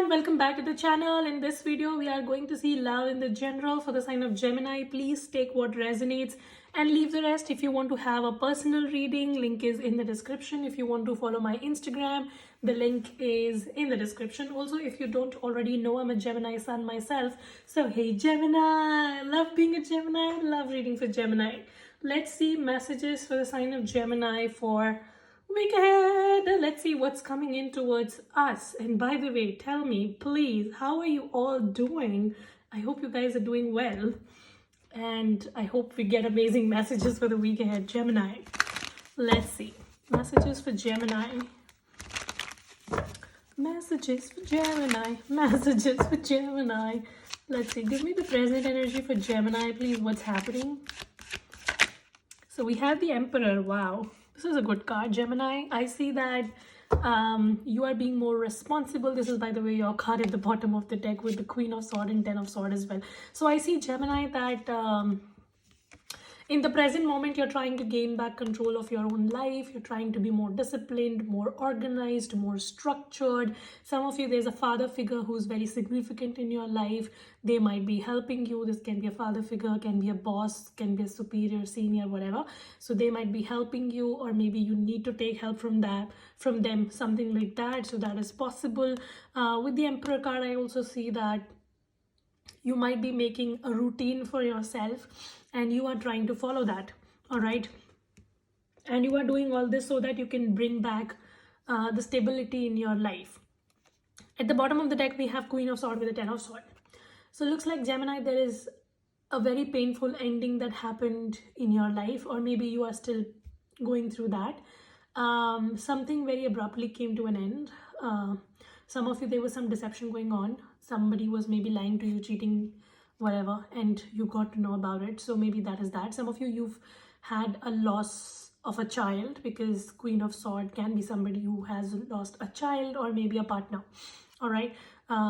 everyone, welcome back to the channel. In this video we are going to see love in the general for the sign of Gemini. Please take what resonates and leave the rest. If you want to have a personal reading, link is in the description. If you want to follow my Instagram, the link is in the description. Also, if you don't already know, I'm a Gemini sun myself, so hey Gemini, love being a Gemini, love reading for Gemini. Let's see messages for the sign of Gemini for week ahead. Let's see what's coming in towards us. And by the way, tell me please, how are you all doing? I hope you guys are doing well, and I hope we get amazing messages for the week ahead. Gemini, let's see messages for Gemini. Messages for Gemini. Messages for Gemini. Let's see, give me the present energy for Gemini, please. What's happening? So we have the Emperor. Wow, this is a good card, Gemini. I see that you are being more responsible. This is, by the way, your card at the bottom of the deck with the Queen of Swords and Ten of Swords as well. So I see, Gemini, that in the present moment, you're trying to gain back control of your own life. You're trying to be more disciplined, more organized, more structured. Some of you, there's a father figure who's very significant in your life. They might be helping you. This can be a father figure, can be a boss, can be a superior, senior, whatever. So they might be helping you, or maybe you need to take help from them, something like that. So that is possible. With the Emperor card, I also see that you might be making a routine for yourself and you are trying to follow that. All right, and you are doing all this so that you can bring back the stability in your life. At the bottom of the deck, we have Queen of Swords with the Ten of Swords. So it looks like, Gemini, there is a very painful ending that happened in your life, or maybe you are still going through that. Something very abruptly came to an end. Some of you, there was some deception going on. Somebody was maybe lying to you, cheating, whatever, and you got to know about it. So maybe that is that. Some of you, you've had a loss of a child, because Queen of Swords can be somebody who has lost a child or maybe a partner. All right,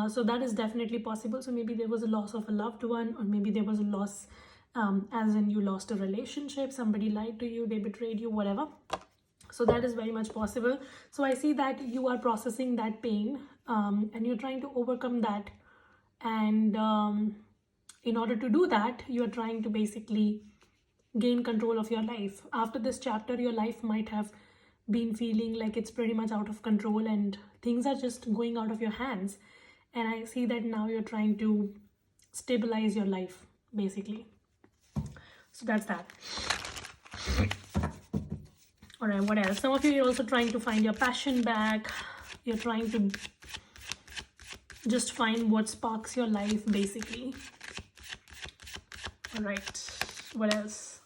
so that is definitely possible. So maybe there was a loss of a loved one, or maybe there was a loss as in you lost a relationship, somebody lied to you, they betrayed you, whatever. So that is very much possible. So I see that you are processing that pain and you're trying to overcome that. And in order to do that, you're trying to basically gain control of your life. After this chapter, your life might have been feeling like it's pretty much out of control and things are just going out of your hands. And I see that now you're trying to stabilize your life, basically. So that's that. All right, what else? Some of you are also trying to find your passion back. You're trying to just find what sparks your life, basically. All right, what else?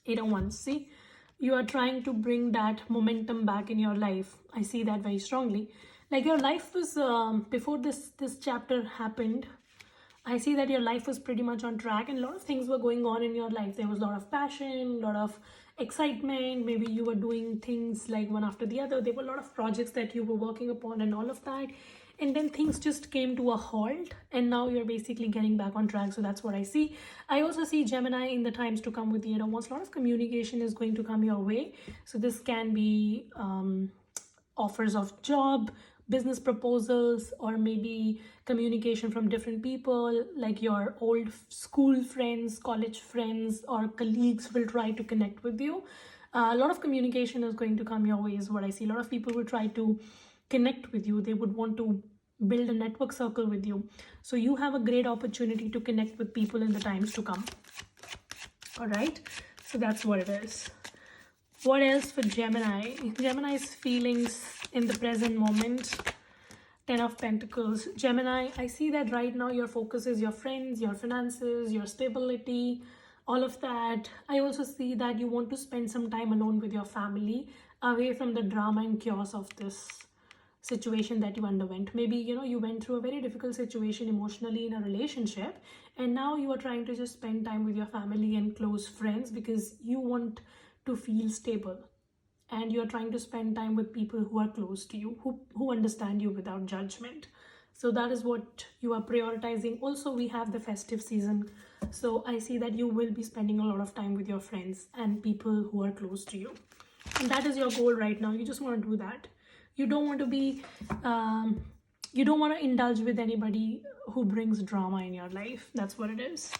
8 of Wands. See, you are trying to bring that momentum back in your life. I see that very strongly. Like, your life was, before this chapter happened, I see that your life was pretty much on track and a lot of things were going on in your life. There was a lot of passion, a lot of excitement. Maybe you were doing things like one after the other. There were a lot of projects that you were working upon and all of that. And then things just came to a halt and now you're basically getting back on track. So that's what I see. I also see, Gemini, in the times to come with the 8 of Wands, a lot of communication is going to come your way. So this can be offers of job, business proposals, or maybe communication from different people, like your old school friends, college friends, or colleagues will try to connect with you. A lot of communication is going to come your way is what I see. A lot of people will try to connect with you. They would want to build a network circle with you. So you have a great opportunity to connect with people in the times to come. All right, so that's what it is. What else for Gemini? Gemini's feelings in the present moment. 10 of Pentacles. Gemini, I see that right now your focus is your friends, your finances, your stability, all of that. I also see that you want to spend some time alone with your family, away from the drama and chaos of this situation that you underwent. Maybe, you went through a very difficult situation emotionally in a relationship, and now you are trying to just spend time with your family and close friends because you want to feel stable, and you're trying to spend time with people who are close to you, who understand you without judgment. So that is what you are prioritizing. Also, we have the festive season, so I see that you will be spending a lot of time with your friends and people who are close to you, and that is your goal right now. You just want to do that. You don't want to be You don't want to indulge with anybody who brings drama in your life. That's what it is.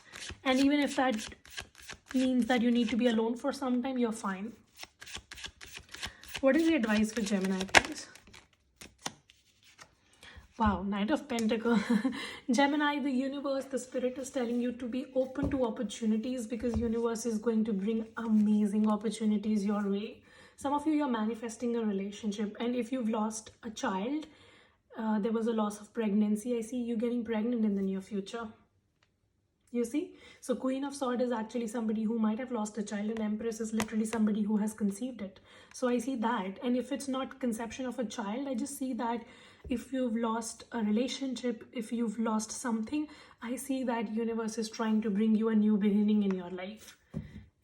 And even if that means that you need to be alone for some time, you're fine. What is the advice for Gemini, please? Wow, Knight of Pentacles. Gemini, the universe, the spirit is telling you to be open to opportunities, because universe is going to bring amazing opportunities your way. Some of you, you're manifesting a relationship, and if you've lost a child, there was a loss of pregnancy. I see you getting pregnant in the near future. You see? So Queen of Swords is actually somebody who might have lost a child, and Empress is literally somebody who has conceived it. So I see that. And if it's not conception of a child, I just see that if you've lost a relationship, if you've lost something, I see that universe is trying to bring you a new beginning in your life.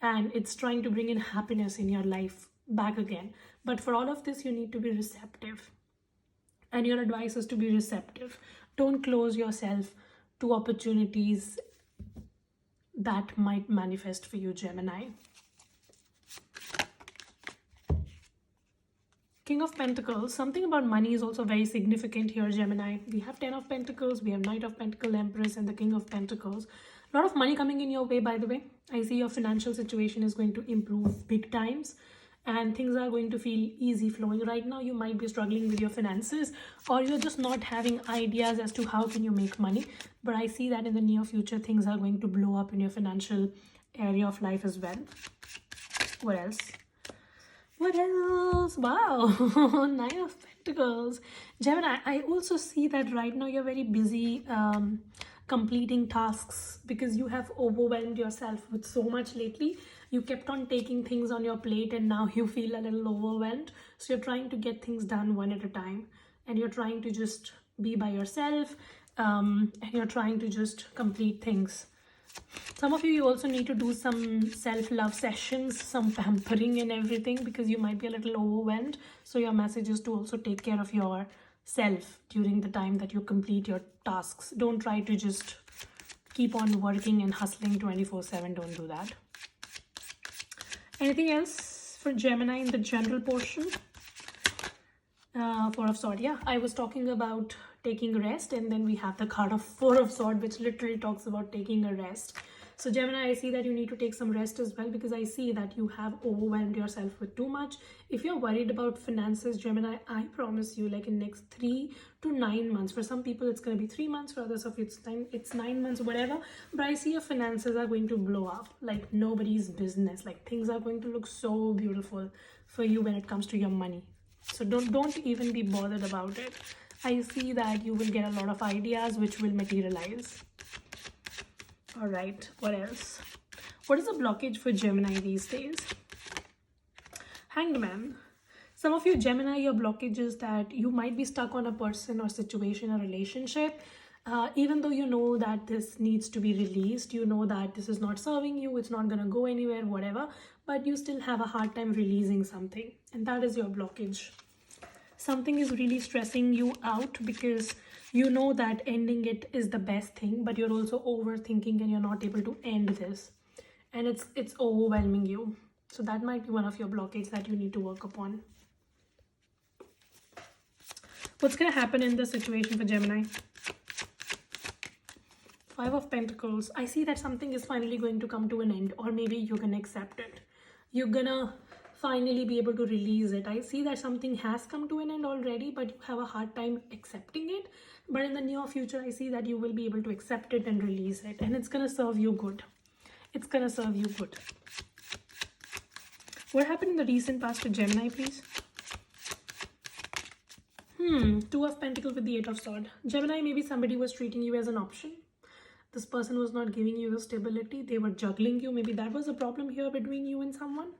And it's trying to bring in happiness in your life back again. But for all of this, you need to be receptive. And your advice is to be receptive. Don't close yourself to opportunities that might manifest for you, Gemini. King of Pentacles. Something about money is also very significant here, Gemini. We have 10 of Pentacles, we have Knight of Pentacles, Empress, and the King of Pentacles. A lot of money coming in your way, by the way. I see your financial situation is going to improve big times, and things are going to feel easy flowing. Right now, you might be struggling with your finances, or you're just not having ideas as to how can you make money. But I see that in the near future, things are going to blow up in your financial area of life as well. What else? What else? Wow. Nine of Pentacles. Gemini, I also see that right now you're very busy completing tasks, because you have overwhelmed yourself with so much lately. You kept on taking things on your plate, and now you feel a little overwhelmed. So you're trying to get things done one at a time, and you're trying to just be by yourself, and you're trying to just complete things. Some of you also need to do some self-love sessions, some pampering and everything, because you might be a little overwhelmed. So your message is to also take care of yourself during the time that you complete your tasks. Don't try to just keep on working and hustling 24/7. Don't do that. Anything else for Gemini in the general portion? Four of Swords. Yeah, I was talking about taking rest, and then we have the card of Four of Swords, which literally talks about taking a rest. So Gemini, I see that you need to take some rest as well, because I see that you have overwhelmed yourself with too much. If you're worried about finances, Gemini, I promise you, like in next 3 to 9 months, for some people it's going to be 3 months, for others of it's 9 months, whatever, but I see your finances are going to blow up like nobody's business. Like things are going to look so beautiful for you when it comes to your money. So don't even be bothered about it. I see that you will get a lot of ideas which will materialize. All right, what else? What is the blockage for Gemini these days? Hanged Man. Some of you Gemini, your blockage is that you might be stuck on a person or situation or relationship. Even though you know that this needs to be released, you know that this is not serving you, it's not going to go anywhere, whatever, but you still have a hard time releasing something, and that is your blockage. Something is really stressing you out, because you know that ending it is the best thing, but you're also overthinking and you're not able to end this, and it's overwhelming you. So that might be one of your blockages that you need to work upon. What's going to happen in this situation for Gemini? Five of Pentacles. I see that something is finally going to come to an end, or maybe you're going to accept it. You're going to finally be able to release it. I see that something has come to an end already, but you have a hard time accepting it. But in the near future, I see that you will be able to accept it and release it, and it's going to serve you good. It's going to serve you good. What happened in the recent past to Gemini, please? Two of Pentacles with the Eight of Swords. Gemini, maybe somebody was treating you as an option. This person was not giving you the stability. They were juggling you. Maybe that was a problem here between you and someone.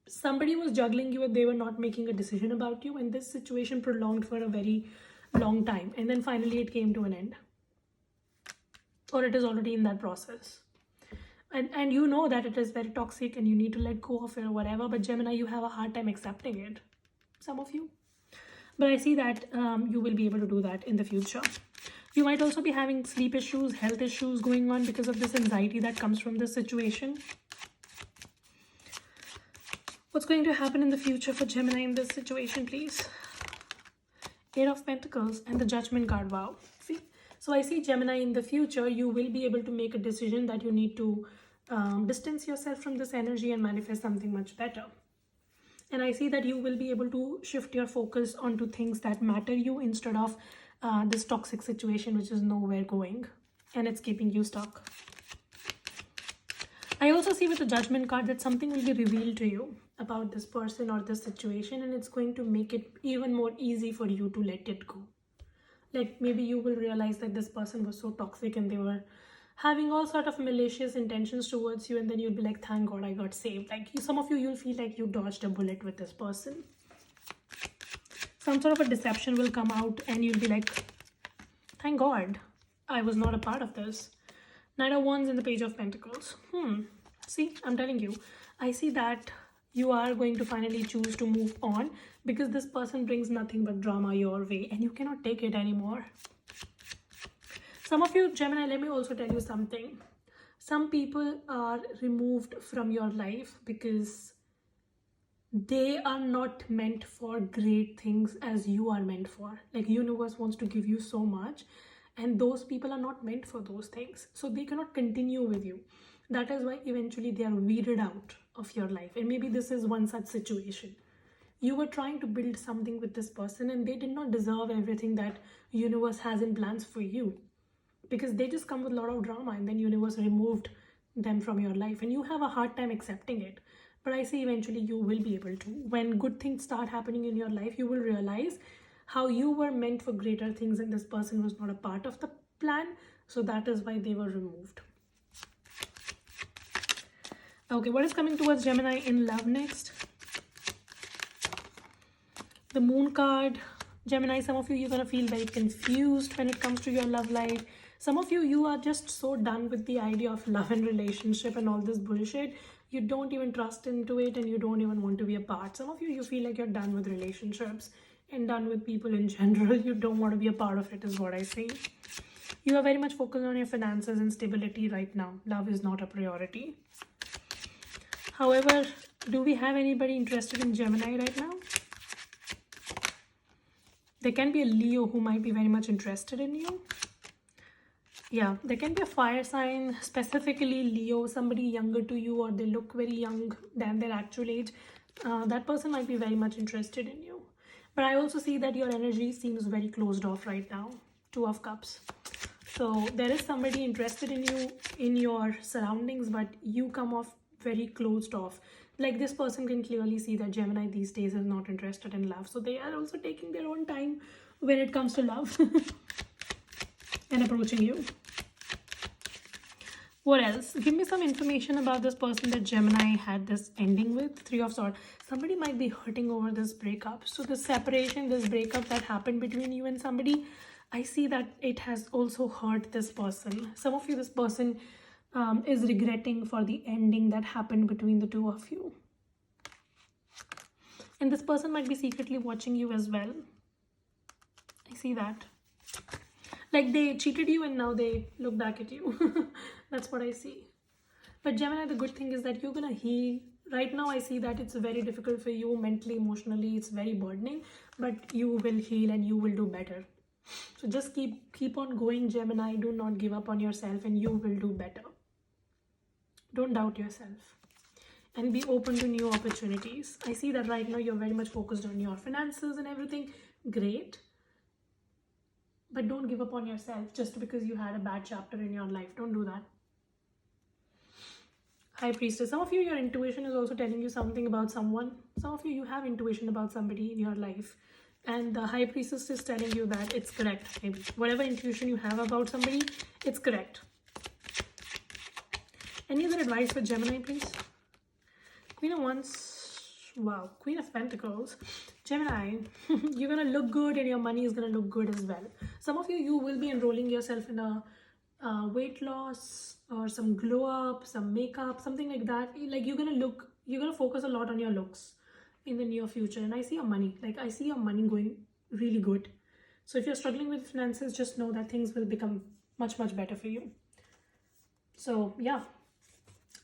Somebody was juggling you, and they were not making a decision about you, and this situation prolonged for a very long time, and then finally it came to an end, or it is already in that process, and you know that it is very toxic and you need to let go of it or whatever, but Gemini, you have a hard time accepting it, some of you, but I see that you will be able to do that in the future. You might also be having sleep issues, health issues going on because of this anxiety that comes from this situation. What's going to happen in the future for Gemini in this situation, please? Eight of Pentacles and the Judgment card. Wow. See? So I see, Gemini, in the future, you will be able to make a decision that you need to distance yourself from this energy and manifest something much better. And I see that you will be able to shift your focus onto things that matter you instead of this toxic situation which is nowhere going and it's keeping you stuck. I also see with the Judgment card that something will be revealed to you about this person or this situation, and it's going to make it even more easy for you to let it go. Like maybe you will realize that this person was so toxic and they were having all sort of malicious intentions towards you, and then you'll be like, thank God I got saved. Like some of you, you'll feel like you dodged a bullet with this person. Some sort of a deception will come out and you'll be like, thank God I was not a part of this. Knight of Wands and the Page of Pentacles. See, I'm telling you, I see that you are going to finally choose to move on because this person brings nothing but drama your way and you cannot take it anymore. Some of you, Gemini, let me also tell you something. Some people are removed from your life because they are not meant for great things as you are meant for. Like universe wants to give you so much, and those people are not meant for those things. So they cannot continue with you. That is why eventually they are weeded out of your life. And maybe this is one such situation. You were trying to build something with this person and they did not deserve everything that universe has in plans for you. Because they just come with a lot of drama, and then universe removed them from your life. And you have a hard time accepting it. But I see eventually you will be able to. When good things start happening in your life, you will realize how you were meant for greater things and this person was not a part of the plan. So that is why they were removed. Okay, what is coming towards Gemini in love next? The Moon card. Gemini, some of you, you're going to feel very confused when it comes to your love life. Some of you, you are just so done with the idea of love and relationship and all this bullshit. You don't even trust into it and you don't even want to be a part. Some of you, you feel like you're done with relationships and done with people in general. You don't want to be a part of it is what I see. You are very much focused on your finances and stability right now. Love is not a priority. However, do we have anybody interested in Gemini right now? There can be a Leo who might be very much interested in you. Yeah, there can be a fire sign, specifically Leo, somebody younger to you, or they look very young than their actual age. That person might be very much interested in you. But I also see that your energy seems very closed off right now. Two of Cups. So there is somebody interested in you in your surroundings, but you come off very closed off. Like this person can clearly see that Gemini these days is not interested in love. So they are also taking their own time when it comes to love and approaching you. What else? Give me some information about this person that Gemini had this ending with. Three of Swords. Somebody might be hurting over this breakup. So the separation, this breakup that happened between you and somebody, I see that it has also hurt this person. Some of you, this person is regretting for the ending that happened between the two of you. And this person might be secretly watching you as well. I see that. Like they cheated you and now they look back at you. That's what I see. But Gemini, the good thing is that you're going to heal. Right now, I see that it's very difficult for you mentally, emotionally. It's very burdening. But you will heal and you will do better. So just keep on going, Gemini. Do not give up on yourself and you will do better. Don't doubt yourself. And be open to new opportunities. I see that right now you're very much focused on your finances and everything. Great. But don't give up on yourself just because you had a bad chapter in your life. Don't do that. High Priestess. Some of you, your intuition is also telling you something about someone. Some of you, you have intuition about somebody in your life. And the High Priestess is telling you that it's correct. Maybe whatever intuition you have about somebody, it's correct. Any other advice for Gemini, please? Queen of Wands. Wow, Queen of Pentacles. Gemini, you're going to look good and your money is going to look good as well. Some of you, you will be enrolling yourself in a weight loss or some glow up, some makeup, something like that. Like you're going to focus a lot on your looks in the near future. And I see your money. Like I see your money going really good. So if you're struggling with finances, just know that things will become much, much better for you. So yeah.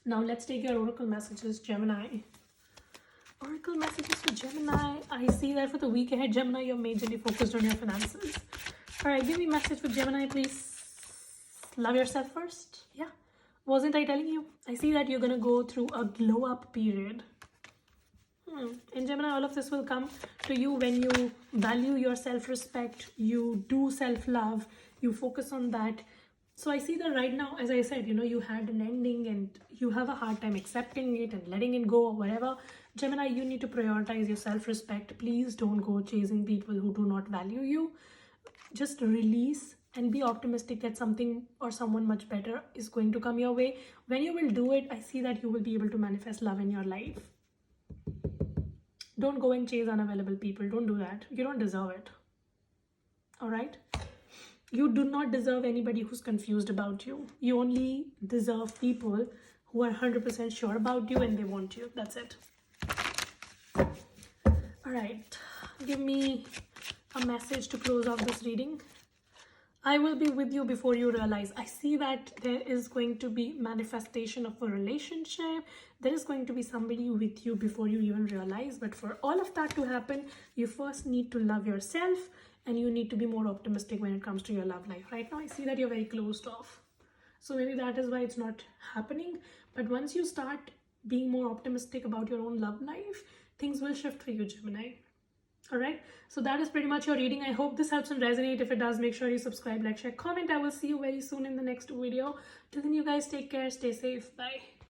Now let's take your oracle messages, Gemini. Oracle messages for Gemini. I see that for the week ahead, Gemini, you're majorly focused on your finances. All right, give me a message for Gemini, please. Love yourself first. Yeah. Wasn't I telling you? I see that you're going to go through a glow up period. In Gemini, all of this will come to you when you value your self-respect, you do self-love, you focus on that. So I see that right now, as I said, you know, you had an ending and you have a hard time accepting it and letting it go or whatever. Gemini, you need to prioritize your self-respect. Please don't go chasing people who do not value you. Just release and be optimistic that something or someone much better is going to come your way. When you will do it, I see that you will be able to manifest love in your life. Don't go and chase unavailable people. Don't do that. You don't deserve it. All right? You do not deserve anybody who's confused about you. You only deserve people who are 100% sure about you and they want you. That's it. All right. Give me a message to close off this reading. I will be with you before you realize. I see that there is going to be manifestation of a relationship. There is going to be somebody with you before you even realize. But for all of that to happen, you first need to love yourself and you need to be more optimistic when it comes to your love life. Right now, I see that you're very closed off. So maybe that is why it's not happening. But once you start being more optimistic about your own love life, things will shift for you, Gemini. All right, so that is pretty much your reading. I hope this helps and resonate. If it does, make sure you subscribe, like, share, comment. I will see you very soon in the next video. Till then, you guys take care, stay safe, bye.